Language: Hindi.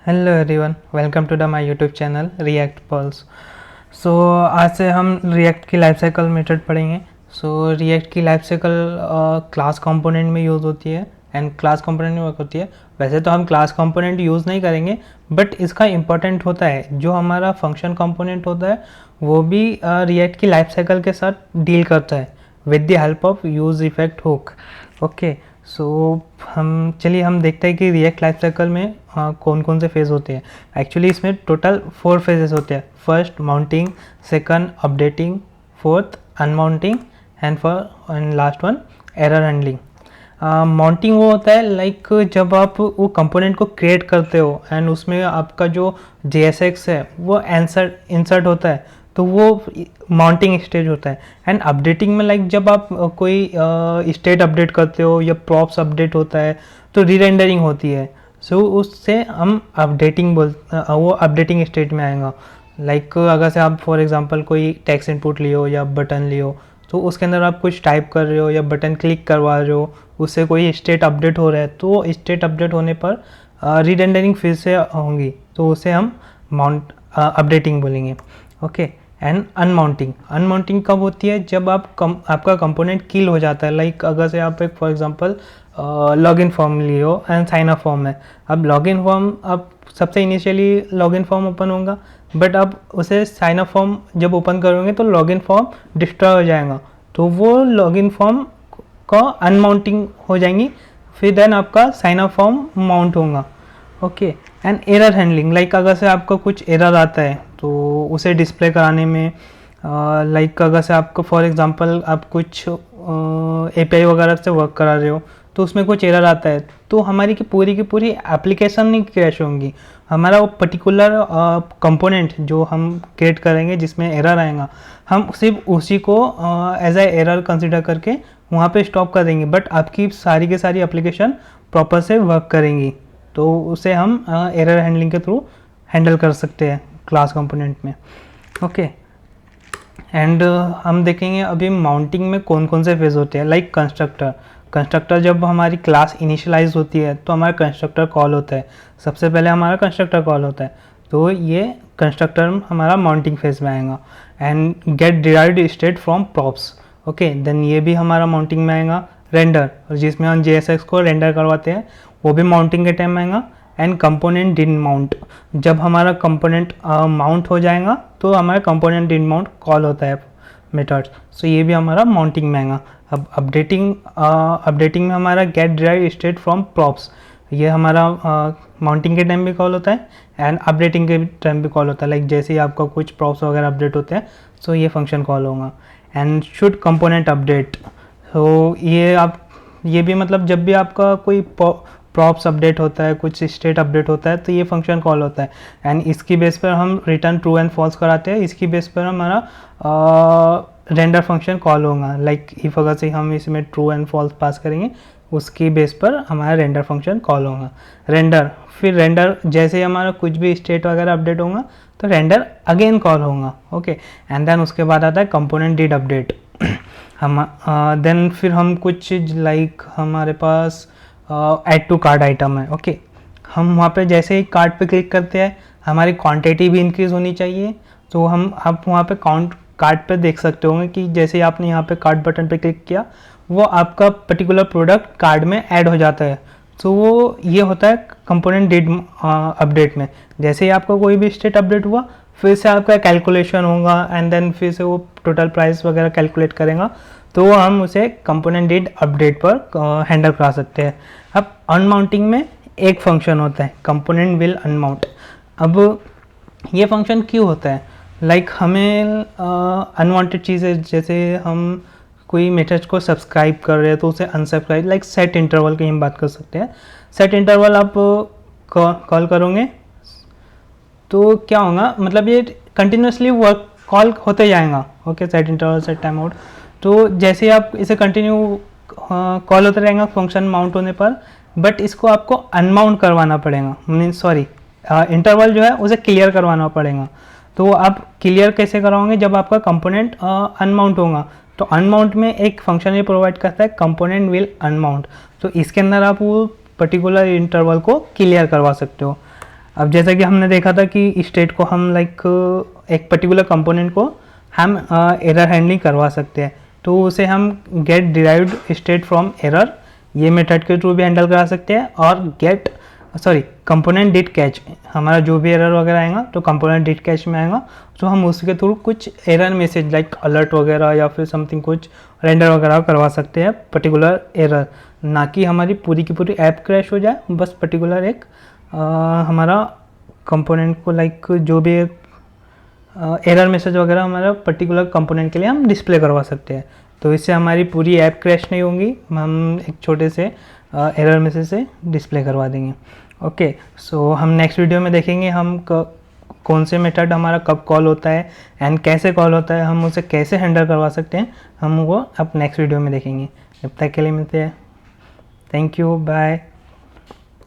Hello everyone, welcome to the my YouTube channel React Pulse. So आज से हम रिएक्ट की लाइफ साइकिल मेथड पढ़ेंगे। सो रिएक्ट की लाइफ साइकिल क्लास कंपोनेंट में यूज़ होती है एंड क्लास कंपोनेंट में वर्क होती है। वैसे तो हम क्लास कंपोनेंट यूज़ नहीं करेंगे, बट इसका इम्पोर्टेंट होता है जो हमारा फंक्शन कंपोनेंट होता है वो भी रिएक्ट की लाइफ साइकिल के साथ डील करता है with the help of use effect hook. Okay, so हम देखते हैं कि रिएक्ट लाइफ साइकिल में कौन कौन से फेज़ होते हैं। एक्चुअली इसमें टोटल 4 फेजेस होते हैं। First mounting, second updating, fourth unmounting and last one error handling. Mounting वो होता है लाइक जब आप वो कंपोनेंट को क्रिएट करते हो एंड उसमें आपका जो JSX है वो इंसर्ट होता है, तो वो माउंटिंग स्टेज होता है। एंड अपडेटिंग में लाइक जब आप कोई स्टेट अपडेट करते हो या प्रॉप्स अपडेट होता है तो रीरेंडरिंग होती है। सो उससे हम वो अपडेटिंग स्टेज में आएगा। लाइक अगर से आप फॉर एग्जांपल कोई टेक्स्ट इनपुट लियो या बटन लियो, तो उसके अंदर आप कुछ टाइप कर रहे हो या बटन क्लिक करवा रहे हो, उससे कोई स्टेट अपडेट हो रहा है, तो स्टेट अपडेट होने पर रीरेंडरिंग फिर से होंगी, तो उसे हम अपडेटिंग बोलेंगे। ओके, एंड अनमाउंटिंग कब होती है? जब आपका कंपोनेंट किल हो जाता है। लाइक अगर से आप एक फॉर एग्जांपल लॉगिन फॉर्म लियो एंड साइन अप फॉर्म है। अब लॉगिन फॉर्म अब सबसे इनिशियली लॉगिन फॉर्म ओपन होगा, बट अब उसे साइन अप फॉर्म जब ओपन करोगे तो लॉगिन फॉर्म डिस्ट्रॉय हो जाएगा, तो वो लॉगिन फॉर्म का अनमाउंटिंग हो जाएंगी, फिर देन आपका साइन अप फॉर्म माउंट होगा। Okay, and error handling, like अगर से आपका कुछ एरर आता है तो उसे डिस्प्ले कराने में, लाइक अगर से आपको फॉर एग्जांपल आप कुछ API वगैरह से वर्क करा रहे हो तो उसमें कुछ एरर आता है, तो हमारी की पूरी एप्लीकेशन नहीं क्रैश होंगी। हमारा वो पर्टिकुलर कंपोनेंट जो हम क्रिएट करेंगे जिसमें एरर आएगा, हम सिर्फ उसी को एज ए एरर कंसिडर करके वहाँ पे स्टॉप कर देंगे, बट आपकी सारी की सारी एप्लीकेशन प्रॉपर से वर्क करेंगी। तो उसे हम एरर हैंडलिंग के थ्रू हैंडल कर सकते हैं क्लास कंपोनेंट में। ओके, एंड हम देखेंगे अभी माउंटिंग में कौन कौन से फेज होते हैं। लाइक कंस्ट्रक्टर जब हमारी क्लास इनिशियलाइज होती है तो हमारा कंस्ट्रक्टर कॉल होता है। सबसे पहले हमारा कंस्ट्रक्टर कॉल होता है, तो ये कंस्ट्रक्टर हमारा माउंटिंग फेज में आएगा। And get derived state from props, okay, then ये भी हमारा माउंटिंग में आएगा। रेंडर, जिसमें हम JSX को रेंडर करवाते हैं, वो भी माउंटिंग के टाइम में आएगा। एंड कंपोनेंट डिड माउंट, जब हमारा कंपोनेंट माउंट हो जाएगा तो हमारा कंपोनेंट डिड माउंट कॉल होता है मेथड्स, सो ये भी हमारा माउंटिंग में आएगा। अब अपडेटिंग में हमारा get derived state from props, ये हमारा माउंटिंग के टाइम भी कॉल होता है एंड अपडेटिंग के टाइम भी कॉल होता है। लाइक जैसे ही आपका कुछ प्रॉप्स वगैरह अपडेट होते हैं सो ये फंक्शन कॉल होगा। एंड शुड कंपोनेंट अपडेट, तो ये भी मतलब जब भी आपका कोई प्रॉप्स अपडेट होता है, कुछ स्टेट अपडेट होता है, तो ये फंक्शन कॉल होता है। एंड इसकी बेस पर हम रिटर्न ट्रू एंड फॉल्स कराते हैं, इसकी बेस पर हमारा रेंडर फंक्शन कॉल होगा। लाइक इफ अगर से हम इसमें ट्रू एंड फॉल्स पास करेंगे उसकी बेस पर हमारा रेंडर फंक्शन कॉल होगा। फिर रेंडर जैसे ही हमारा कुछ भी स्टेट वगैरह अपडेट होगा तो रेंडर अगेन कॉल होगा। ओके, एंड देन उसके बाद आता है कंपोनेंट डिड अपडेट। हम देन फिर हम कुछ लाइक हमारे पास ऐड टू कार्ट आइटम है। ओके, हम वहाँ पे जैसे ही कार्ट पे क्लिक करते हैं हमारी क्वांटिटी भी इंक्रीज़ होनी चाहिए, तो आप वहाँ पे कार्ट पे देख सकते होंगे कि जैसे ही आपने यहाँ पे कार्ट बटन पे क्लिक किया वो आपका पर्टिकुलर प्रोडक्ट कार्ट में ऐड हो जाता है। तो वो ये होता है कंपोनेंट डिड अपडेट में। जैसे ही आपका कोई भी स्टेट अपडेट हुआ फिर से आपका कैलकुलेशन होगा एंड देन फिर से वो टोटल प्राइस वगैरह कैलकुलेट करेगा, तो हम उसे कंपोनेंट डिड अपडेट पर हैंडल करा सकते हैं। अब अनमाउंटिंग में एक फंक्शन होता है कंपोनेंट विल अनमाउंट। अब ये फंक्शन क्यों होता है? लाइक हमें अनवांटेड चीज़ें, जैसे हम कोई मेथड को सब्सक्राइब कर रहे हैं तो उसे अनसब्सक्राइब, लाइक सेट इंटरवल की हम बात कर सकते हैं। सेट इंटरवल आप कॉल करोगे तो क्या होगा, मतलब ये कंटिन्यूसली वर्क कॉल होते जाएगा। Okay, set interval, set time out, तो जैसे आप इसे कंटिन्यू कॉल होता रहेगा फंक्शन माउंट होने पर, बट इसको आपको अनमाउंट करवाना पड़ेगा, मीन्स सॉरी इंटरवल जो है उसे क्लियर करवाना पड़ेगा। तो आप क्लियर कैसे कराओगे? जब आपका कंपोनेंट अनमाउंट होगा, तो अनमाउंट में एक फंक्शन ये प्रोवाइड करता है कंपोनेंट विल अनमाउंट, तो इसके अंदर आप वो पर्टिकुलर इंटरवल को क्लियर करवा सकते हो। अब जैसा कि हमने देखा था कि स्टेट को हम लाइक एक पर्टिकुलर कंपोनेंट को हम एरर हैंडलिंग करवा सकते हैं, तो उसे हम get derived state from error ये मेथड के थ्रू भी हैंडल करा सकते हैं, और कंपोनेंट डिड कैच, हमारा जो भी एरर वगैरह आएगा तो कंपोनेंट डिड कैच में आएगा, तो हम उसके थ्रू कुछ एरर मैसेज लाइक अलर्ट वगैरह या फिर समथिंग कुछ रेंडर वगैरह करवा सकते हैं पर्टिकुलर एरर, ना कि हमारी पूरी की पूरी ऐप क्रैश हो जाए, बस पर्टिकुलर एक हमारा कंपोनेंट को लाइक जो भी एरर मैसेज वगैरह हमारा पर्टिकुलर कंपोनेंट के लिए हम डिस्प्ले करवा सकते हैं, तो इससे हमारी पूरी ऐप क्रैश नहीं होगी, हम एक छोटे से एरर मैसेज से डिस्प्ले करवा देंगे। ओके, सो हम नेक्स्ट वीडियो में देखेंगे हम कौन से मेथड हमारा कब कॉल होता है एंड कैसे कॉल होता है, हम उसे कैसे हैंडल करवा सकते हैं, हम वो अब नेक्स्ट वीडियो में देखेंगे। जब तक के लिए मिलते हैं, थैंक यू, बाय।